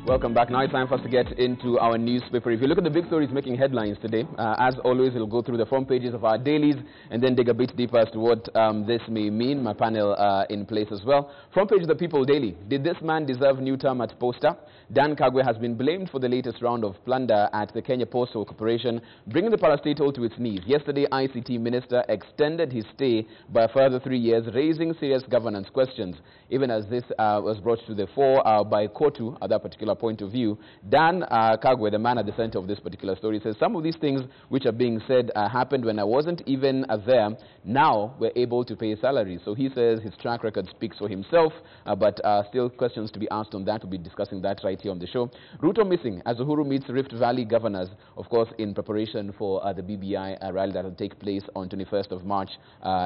Welcome back. Now it's time for us to get into our newspaper. If you look at the big stories making headlines today, as always, we'll go through the front pages of our dailies and then dig a bit deeper as to what this may mean. My panel in place as well. Front page of the People Daily. Did this man deserve new term at Posta? Dan Kagwe has been blamed for the latest round of plunder at the Kenya Postal Corporation, bringing the parastatal to its knees. Yesterday, ICT Minister extended his stay by a further 3 years, raising serious governance questions. Even as this was brought to the fore by Kotu at that particular point of view, Dan Kagwe, the man at the center of this particular story, says some of these things which are being said happened when I wasn't even there. Now we're able to pay salaries. So he says his track record speaks for himself, but still questions to be asked on that. We'll be discussing that right here on the show. Ruto missing as Uhuru meets Rift Valley governors, of course, in preparation for the BBI rally that will take place on 21st of March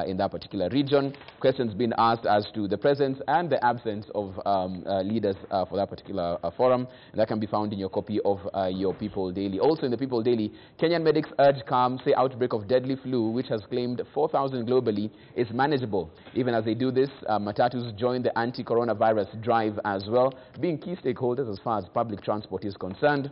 in that particular region. Questions being asked as to the presence and the absence of leaders for that particular forum. And that can be found in your copy of your People Daily. Also in the People Daily, Kenyan medics urge calm, say outbreak of deadly flu, which has claimed 4,000 globally, is manageable. Even as they do this, Matatus join the anti-coronavirus drive as well, being key stakeholders as far as public transport is concerned.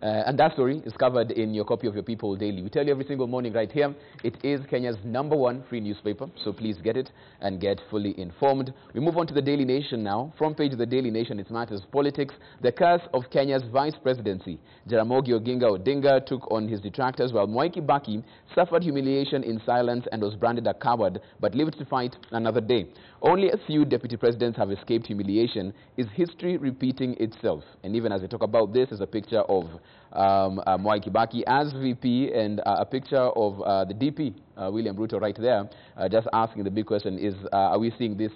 And that story is covered in your copy of your People Daily. We tell you every single morning right here, it is Kenya's #1 free newspaper, so please get it and get fully informed. We move on to the Daily Nation now. Front page of the Daily Nation, it matters politics. The curse of Kenya's vice presidency. Jaramogi Oginga Odinga took on his detractors, while Mwai Kibaki suffered humiliation in silence and was branded a coward, but lived to fight another day. Only a few deputy presidents have escaped humiliation. Is history repeating itself? And even as we talk about this, is a picture of Mwai Kibaki as VP and a picture of the DP, William Ruto, right there, just asking the big question is, are we seeing this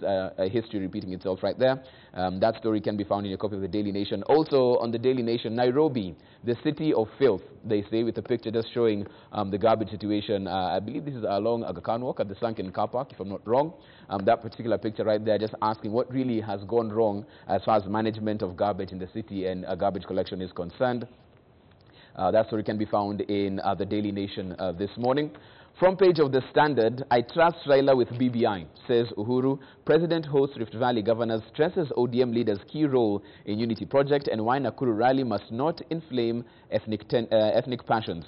history repeating itself right there? That story can be found in your copy of the Daily Nation. Also on the Daily Nation, Nairobi, the city of filth, they say, with a picture just showing the garbage situation. I believe this is along Aga Khan Walk at the sunken car park, if I'm not wrong. That particular picture right there, just asking what really has gone wrong as far as management of garbage in the city and garbage collection is concerned. That story can be found in the Daily Nation this morning. Front page of the Standard, I trust Raila with BBI, says Uhuru. President hosts Rift Valley governors, stresses ODM leaders' key role in Unity Project, and why Nakuru rally must not inflame ethnic passions.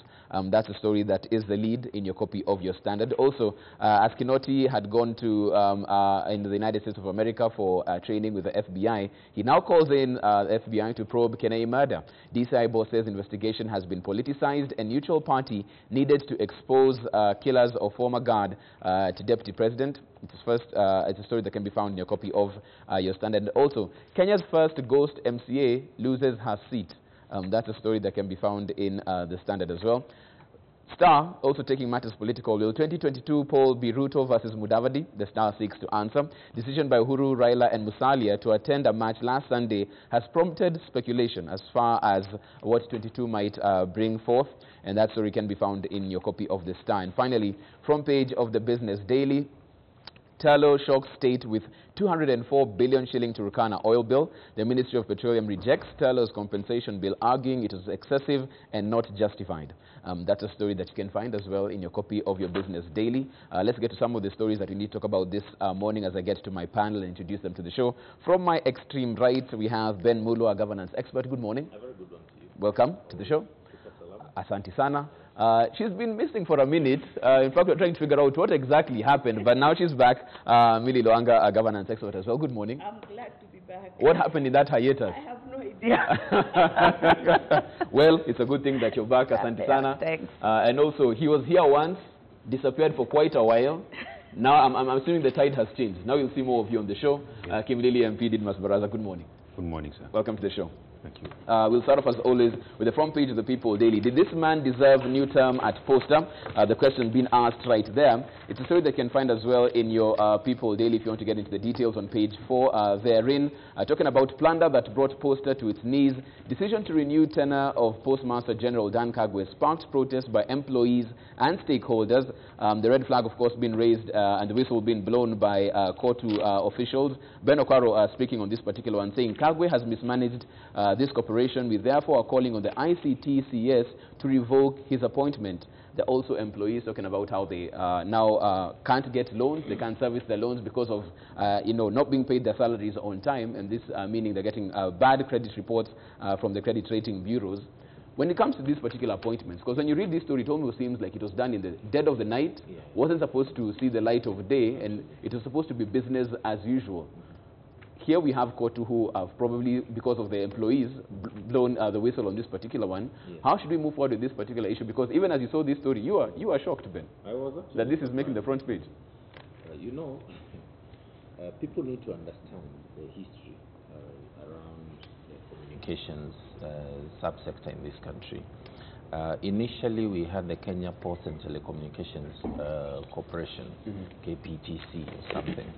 That's a story that is the lead in your copy of your Standard. Also, as Kinoti had gone to in the United States of America for training with the FBI, he now calls in the FBI to probe Kenai murder. DCI boss says investigation has been politicized and neutral party needed to expose killers of former guard to deputy president. It's a story that can be found in your copy of your Standard. And also, Kenya's first ghost MCA loses her seat. That's a story that can be found in the Standard as well. Star also taking matters political. Will 2022 poll be Ruto versus Mudavadi? The Star seeks to answer. Decision by Uhuru, Raila and Musalia to attend a match last Sunday has prompted speculation as far as what 22 might bring forth. And that story can be found in your copy of the Star. And finally, front page of the Business Daily. Turlo shocks state with 204 billion shilling to Turkana oil bill. The Ministry of Petroleum rejects Turlo's compensation bill, arguing it is excessive and not justified. That's a story that you can find as well in your copy of your Business Daily. Let's get to some of the stories that we need to talk about this morning as I get to my panel and introduce them to the show. From my extreme right, we have Ben Mulu, our governance expert. Good morning. A very good one to you. Welcome to the show. Asante sana. She's been missing for a minute. In fact, we're trying to figure out what exactly happened, but now she's back. Millie Loanga, a governance expert as well. Good morning. I'm glad to be back. What happened in that hiatus? I have no idea. Well, it's a good thing that you're back, Asante sana. Thanks. And also, he was here once, disappeared for quite a while. Now, I'm assuming the tide has changed. Now you'll see more of you on the show. Yes. Kim Lili MP Didmas Baraza, good morning. Good morning, sir. Welcome to the show. Thank you. We'll start off as always with the front page of the People Daily. Did this man deserve a new term at Posta? The question being asked right there. It's a story that you can find as well in your People Daily if you want to get into the details on page 4 therein. Talking about plunder that brought Posta to its knees. Decision to renew tenure of Postmaster General Dan Kagwe sparked protest by employees and stakeholders. The red flag, of course, being raised and the whistle being blown by Kotu officials. Ben Okwaro speaking on this particular one, saying Kagwe has mismanaged this corporation. We therefore are calling on the ICT CS to revoke his appointment. There are also employees talking about how they now can't get loans, they can't service their loans because of not being paid their salaries on time, and this meaning they're getting bad credit reports from the credit rating bureaus. When it comes to these particular appointments, because when you read this story, it almost seems like it was done in the dead of the night, wasn't supposed to see the light of day, and it was supposed to be business as usual. Here we have K24 who have probably, because of the employees, blown the whistle on this particular one. How should we move forward with this particular issue? Because even as you saw this story, you are shocked, Ben, I was that this is making the front page. People need to understand the history around the communications subsector in this country. Initially, we had the Kenya Postal and Telecommunications Corporation, KPTC or something.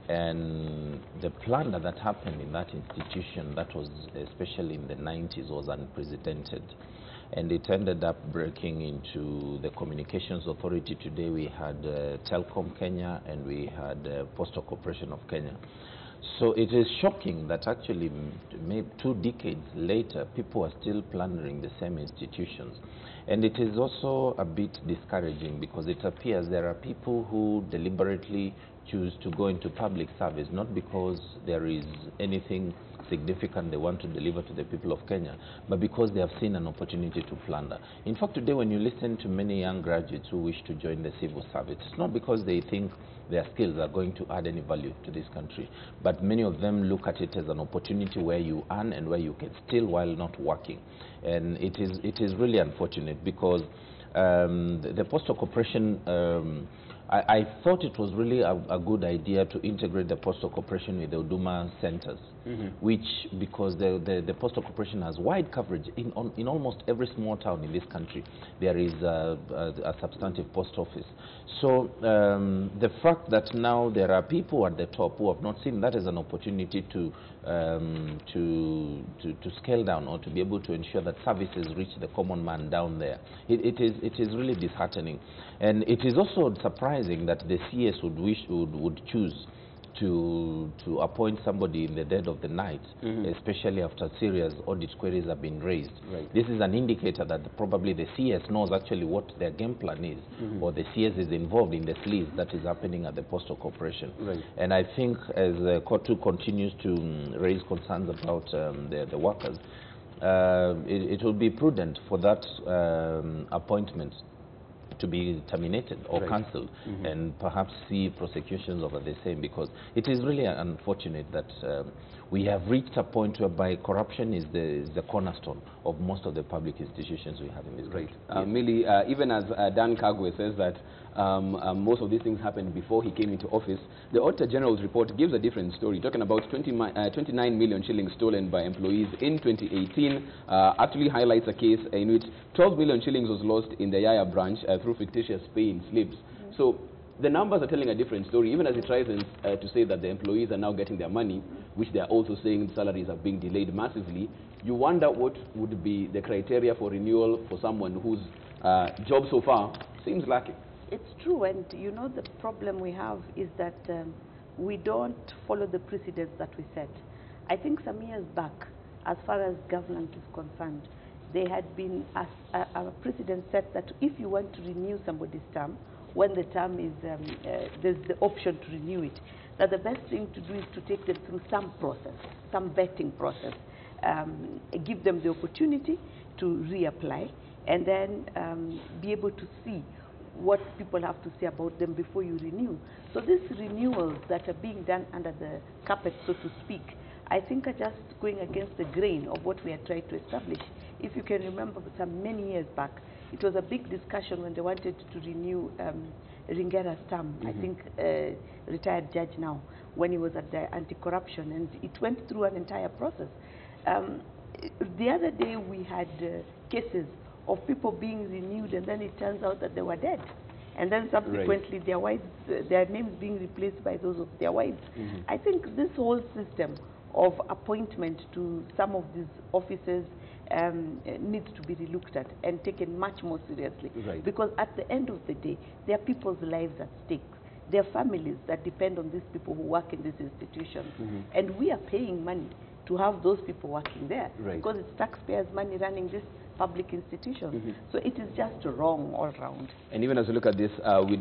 And the plunder that happened in that institution, that was especially in the 90s, was unprecedented. And it ended up breaking into the Communications Authority. Today we had Telcom Kenya and we had Postal Corporation of Kenya. So it is shocking that actually maybe 2 decades later, people are still plundering the same institutions. And it is also a bit discouraging because it appears there are people who deliberately choose to go into public service, not because there is anything significant they want to deliver to the people of Kenya, but because they have seen an opportunity to plunder. In fact, today when you listen to many young graduates who wish to join the civil service, it's not because they think their skills are going to add any value to this country, but many of them look at it as an opportunity where you earn and where you can steal while not working. And it is really unfortunate because the Postal Corporation, I thought it was really a good idea to integrate the Postal Corporation with the Huduma centers, which, because the Postal Corporation has wide coverage in almost every small town in this country, there is a substantive post office. So the fact that now there are people at the top who have not seen that as an opportunity to scale down or to be able to ensure that services reach the common man down there, it is really disheartening. And it is also surprising that the CS would choose to appoint somebody in the dead of the night, especially after serious audit queries have been raised. This is an indicator that probably the CS knows actually what their game plan is, or the CS is involved in the sleaze that is happening at the Postal Corporation. And I think as K24 continues to raise concerns about the workers, it will be prudent for that appointment to be terminated or cancelled, and perhaps see prosecutions over the same, because it is really unfortunate that we have reached a point whereby corruption is the cornerstone of most of the public institutions we have in this country. Millie, even as Dan Kagwe says that most of these things happened before he came into office, the Auditor General's report gives a different story, talking about 29 million shillings stolen by employees in 2018, actually highlights a case in which 12 million shillings was lost in the Yaya branch through fictitious pay-in slips. So the numbers are telling a different story, even as he tries to say that the employees are now getting their money, which they are also saying salaries are being delayed massively. You wonder what would be the criteria for renewal for someone whose job so far seems lacking. It's true, and the problem we have is that we don't follow the precedents that we set. I think some years back, as far as governance is concerned, there had been a precedent set that if you want to renew somebody's term, when the term is, there's the option to renew it, that the best thing to do is to take them through some process, some vetting process, give them the opportunity to reapply, and then be able to see what people have to say about them before you renew. So these renewals that are being done under the carpet, so to speak, I think are just going against the grain of what we are trying to establish. If you can remember, some many years back, it was a big discussion when they wanted to renew Ringera's term, I think retired judge now, when he was at the anti-corruption, and it went through an entire process. The other day we had cases of people being renewed, and then it turns out that they were dead. And then subsequently their wives, their names being replaced by those of their wives. I think this whole system of appointment to some of these offices needs to be relooked at and taken much more seriously. Because at the end of the day, there are people's lives at stake. There are families that depend on these people who work in these institutions. And we are paying money to have those people working there, right, because it's taxpayers' money running this public institution. So it is just wrong all round. And even as we look at this, we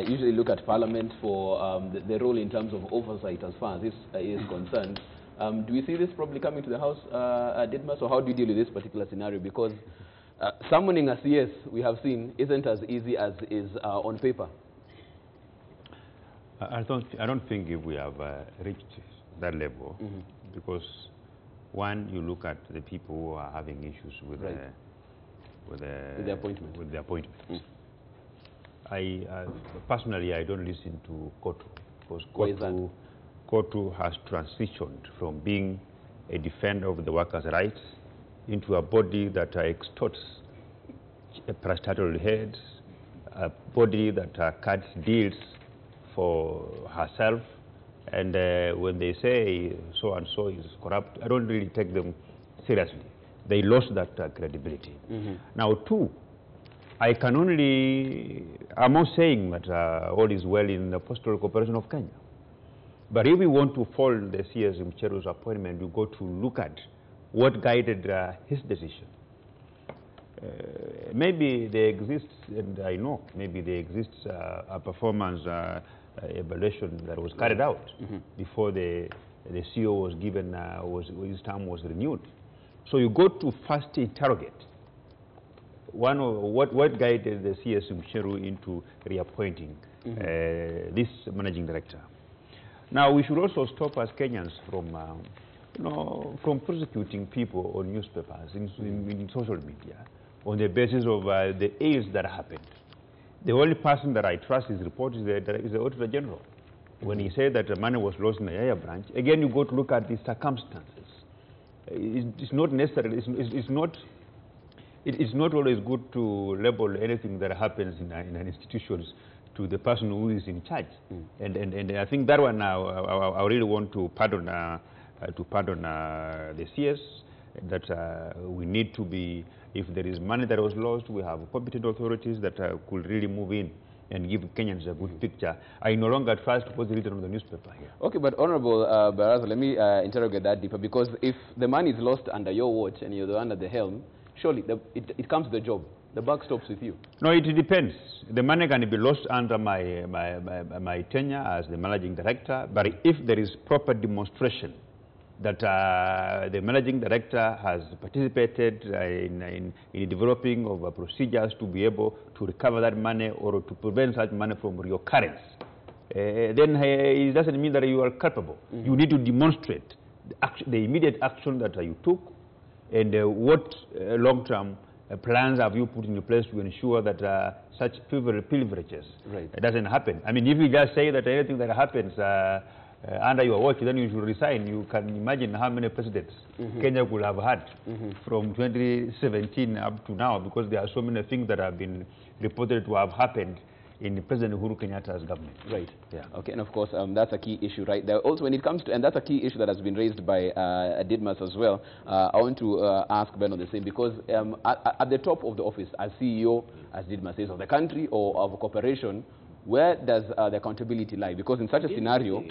usually look at Parliament for the role in terms of oversight as far as this is concerned. Do we see this probably coming to the House, Didmas, or how do you deal with this particular scenario? Because summoning a CS, we have seen, isn't as easy as is on paper. I don't think if we have reached that level, because one, you look at the people who are having issues with the appointment. Personally, I don't listen to Kotu, because Kotu has transitioned from being a defender of the workers' rights into a body that extorts parastatal heads, a body that cuts deals for herself. And when they say so and so is corrupt, I don't really take them seriously. They lost that credibility. Now, two, I'm not saying that all is well in the Postal Corporation of Kenya. But if we want to follow the CS Mucheru's appointment, we go to look at what guided his decision. Maybe there exists, and I know, maybe there exists a performance evaluation that was carried out before the CEO was given, his term was renewed. So you go to first interrogate what guided the CS Mucheru into reappointing this managing director. Now we should also stop as Kenyans from, from prosecuting people on newspapers, in social media, on the basis of the ills that happened. The only person that I trust his report is the Auditor General. When he said that the money was lost in the Yaya branch, again you go to look at the circumstances. It's not necessary. It's not always good to label anything that happens in an institution to the person who is in charge. And I think that one now I really want to pardon the CS, that we need to be, if there is money that was lost, we have competent authorities that could really move in and give Kenyans a good picture. I no longer trust what's written on the newspaper here. Okay, but Honorable Baraza, let me interrogate that deeper, because if the money is lost under your watch and you're the one at the helm, surely it comes to the job. The buck stops with you. No, it depends. The money can be lost under my tenure as the managing director, but if there is proper demonstration that the managing director has participated in developing of procedures to be able to recover that money or to prevent such money from reoccurrence, then it doesn't mean that you are culpable. You need to demonstrate the immediate action that you took, and what long-term plans have you put into place to ensure that such privileges doesn't happen. I mean, if you just say that anything that happens under your watch, then you should resign. You can imagine how many presidents Kenya could have had from 2017 up to now, because there are so many things that have been reported to have happened in President Uhuru Kenyatta's government. Right. Yeah. Okay. And of course, that's a key issue, right? There also, when it comes to, and that's a key issue that has been raised by Didmas as well. I want to ask Ben on the same, because at the top of the office, as CEO, as Didmas says, of the country or of a corporation, where does the accountability lie? Because in such a scenario,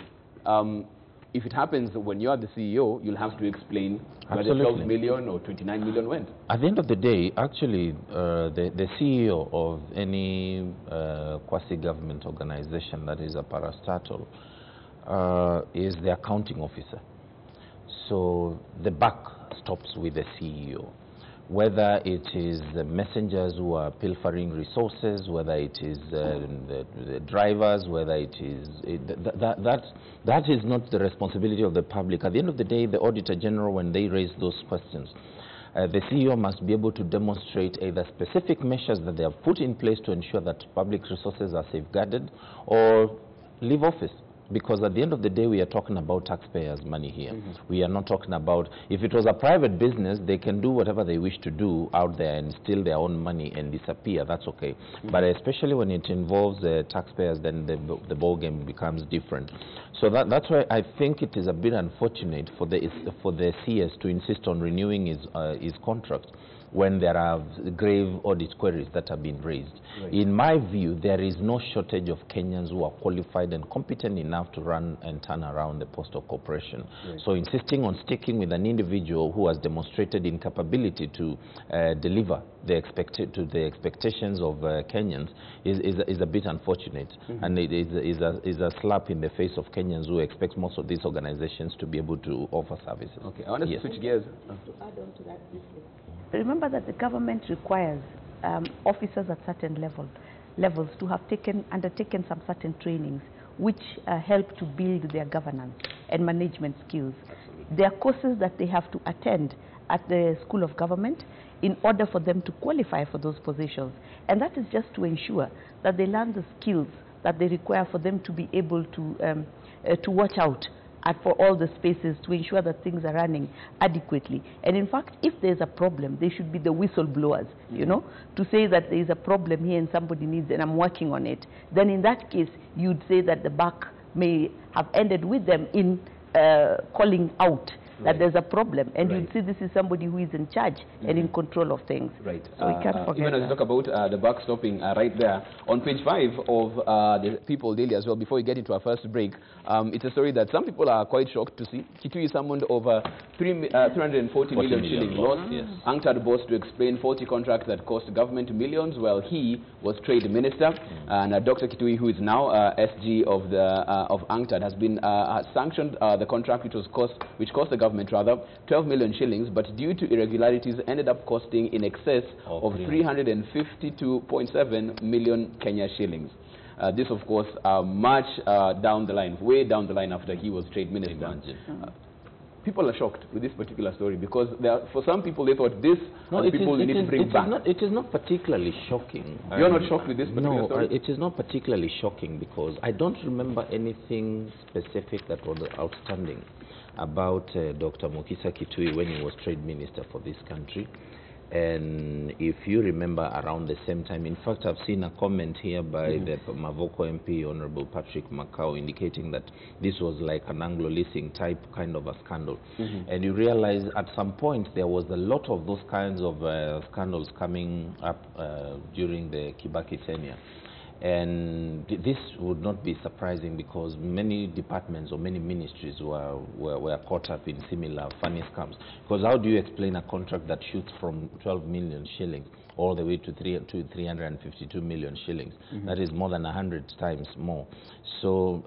if it happens when you are the CEO, you'll have to explain where the 12 million or 29 million went. At the end of the day, actually, the CEO of any quasi-government organization that is a parastatal is the accounting officer. So the buck stops with the CEO. Whether it is the messengers who are pilfering resources, whether it is the drivers, whether it is that is not the responsibility of the public. At the end of the day, the Auditor General, when they raise those questions, the CEO must be able to demonstrate either specific measures that they have put in place to ensure that public resources are safeguarded, or leave office. Because at the end of the day, we are talking about taxpayers' money here. We are not talking about, if it was a private business, they can do whatever they wish to do out there and steal their own money and disappear. That's okay. But especially when it involves taxpayers, then the ball game becomes different. So that's why I think it is a bit unfortunate for the CS to insist on renewing his contract. when there are grave audit queries that have been raised. Right. In my view, there is no shortage of Kenyans who are qualified and competent enough to run and turn around the Postal Corporation. Right. So insisting on sticking with an individual who has demonstrated incapability to deliver the expectations of Kenyans is a bit unfortunate, and it is a slap in the face of Kenyans who expect most of these organizations to be able to offer services. Okay, I want to switch gears. To add on to that briefly. Remember that the government requires officers at certain levels to have undertaken some certain trainings which help to build their governance and management skills. Absolutely. There are courses that they have to attend at the School of Government in order for them to qualify for those positions. And that is just to ensure that they learn the skills that they require for them to be able to watch out for all the spaces, to ensure that things are running adequately. And in fact, if there's a problem, they should be the whistleblowers, you know, to say that there's a problem here and somebody needs it and I'm working on it. Then in that case, you'd say that the buck may have ended with them in calling out that there's a problem, and you'd see this is somebody who is in charge and in control of things. Right. So we can't forget even as we talk about the buck stopping right there, on page 5 of the People Daily as well, before we get into our first break, it's a story that some people are quite shocked to see. Kitui summoned over 340 million shilling loss. Yes. UNCTAD boss to explain 40 contracts that cost government millions while he was trade minister. And Dr. Kitui, who is now SG of the of UNCTAD, has been sanctioned the contract which cost the government 12 million shillings, but due to irregularities ended up costing in excess of 352.7 million Kenya shillings. This, of course, much down the line, way down the line after he was trade minister. People are shocked with this particular story because for some people they thought this people we need to bring back. It is not particularly shocking. You're not shocked with this particular story? No, it is not particularly shocking because I don't remember anything specific that was outstanding about Dr. Mukisa Kitui when he was trade minister for this country. And if you remember, around the same time, in fact, I've seen a comment here by the Mavoko MP, Honorable Patrick Makau, indicating that this was like an Anglo-leasing type kind of a scandal. And you realize at some point there was a lot of those kinds of scandals coming up during the Kibaki tenure. And this would not be surprising because many departments or many ministries were caught up in similar funny scams. Because how do you explain a contract that shoots from 12 million shillings all the way to 352 million shillings? That is more than 100 times more. So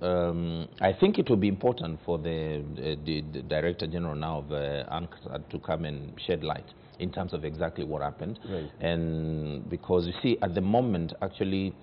I think it will be important for the Director General now of UNCTAD to come and shed light in terms of exactly what happened. And because you see, at the moment, actually,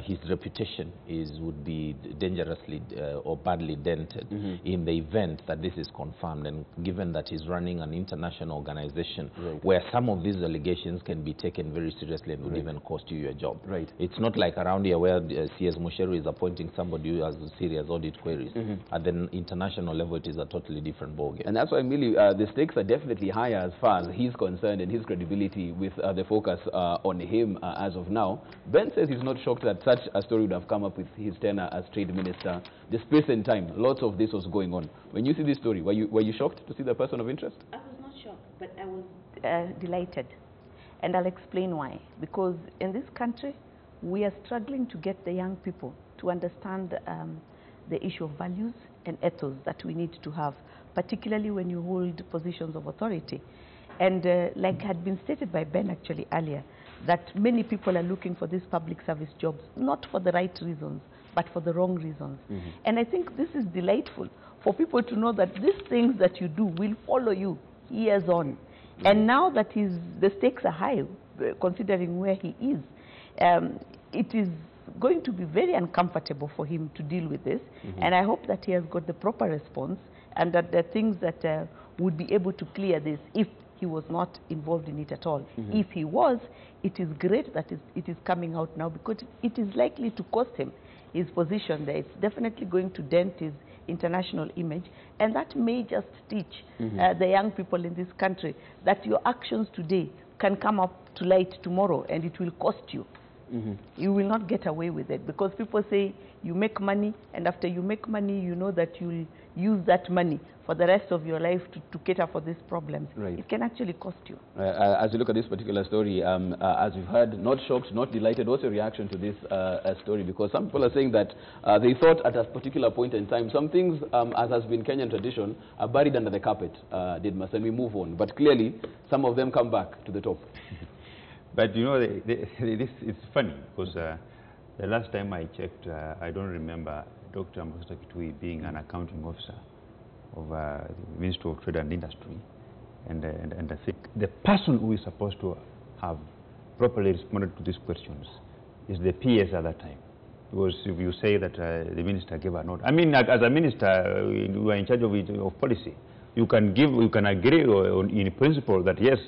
his reputation would be dangerously or badly dented in the event that this is confirmed, and given that he's running an international organization where some of these allegations can be taken very seriously and would even cost you your job. It's not like around here where CS Mucheru is appointing somebody who has serious audit queries. At the international level, it is a totally different ballgame. And that's why, Millie, the stakes are definitely higher as far as he's concerned and his credibility with the focus on him as of now. Ben says he's not shocked that such a story would have come up with his tenure as trade minister. The space and time, lots of this was going on. When you see this story, were you shocked to see the person of interest? I was not shocked, but I was delighted. And I'll explain why. Because in this country, we are struggling to get the young people to understand the issue of values and ethos that we need to have, particularly when you hold positions of authority. And like had been stated by Ben actually earlier, that many people are looking for these public service jobs, not for the right reasons, but for the wrong reasons. And I think this is delightful for people to know that these things that you do will follow you years on. And now that the stakes are high, considering where he is, it is going to be very uncomfortable for him to deal with this. And I hope that he has got the proper response and that there are things that would be able to clear this if he was not involved in it at all. If he was, it is great that it is coming out now because it is likely to cost him his position there. It's definitely going to dent his international image, and that may just teach the young people in this country that your actions today can come up to light tomorrow and it will cost you. You will not get away with it because people say you make money, and after you make money, you know that you'll use that money for the rest of your life to cater for these problems. Right. It can actually cost you. As you look at this particular story, as we've heard, not shocked, not delighted. What's your reaction to this story? Because some people are saying that they thought at a particular point in time, some things, as has been Kenyan tradition, are buried under the carpet, and we move on. But clearly, some of them come back to the top. But you know, it's funny because the last time I checked, I don't remember Dr. Posta being an accounting officer of the Ministry of Trade and Industry, and I think the person who is supposed to have properly responded to these questions is the PS at that time. Because if you say that the minister gave a note, I mean, as a minister, you are in charge of policy. You can agree in principle that yes,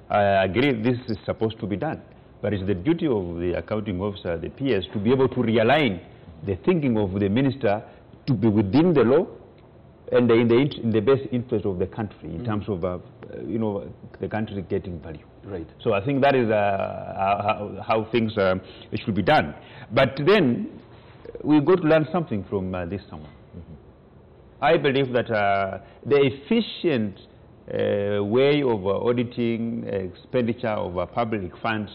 I agree this is supposed to be done, but it's the duty of the accounting officer, the PS, to be able to realign the thinking of the minister to be within the law and in the best interest of the country in terms of the country getting value. Right. So I think that is how things should be done. But then we got to learn something from this summer. I believe that the efficient way of auditing expenditure of public funds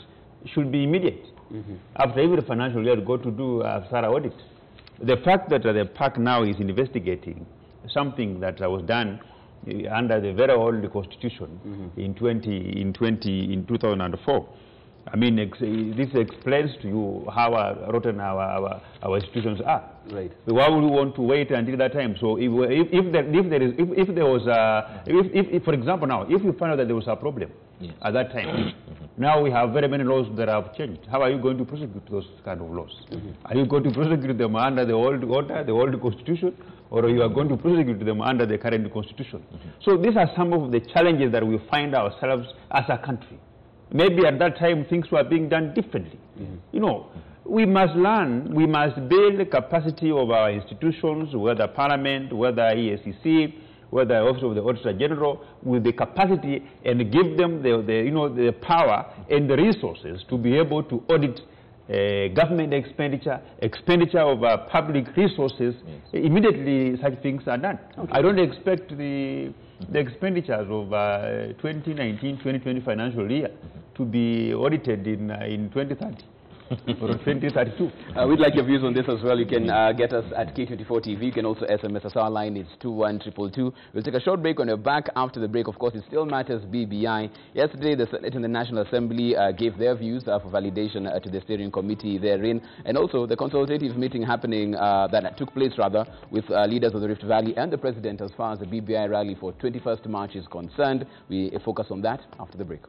should be immediate. After every financial year, go to do a thorough audit. The fact that the park now is investigating something that was done under the very old constitution in 2004. I mean, this explains to you how rotten our institutions are. Right. So why would we want to wait until that time? So if for example now, if you find out that there was a problem at that time, now we have very many laws that have changed. How are you going to prosecute those kind of laws? Are you going to prosecute them under the old order, the old constitution, or you are going to prosecute them under the current constitution? So these are some of the challenges that we find ourselves as a country. Maybe at that time things were being done differently. You know, we must learn, we must build the capacity of our institutions, whether Parliament, whether EACC, whether Office of the Auditor General, with the capacity and give them the power and the resources to be able to audit government expenditure of public resources. Immediately such things are done. I don't expect the expenditures of 2019-2020 financial year to be audited in 2030 or 2032. We'd like your views on this as well. You can get us at K24 TV. You can also SMS us. Our line is 21222. We'll take a short break. On your back after the break, of course, it still matters BBI. Yesterday, the Senate and the National Assembly gave their views for validation to the steering committee therein, and also the consultative meeting happening that took place with leaders of the Rift Valley and the President as far as the BBI rally for 21st March is concerned. We focus on that after the break.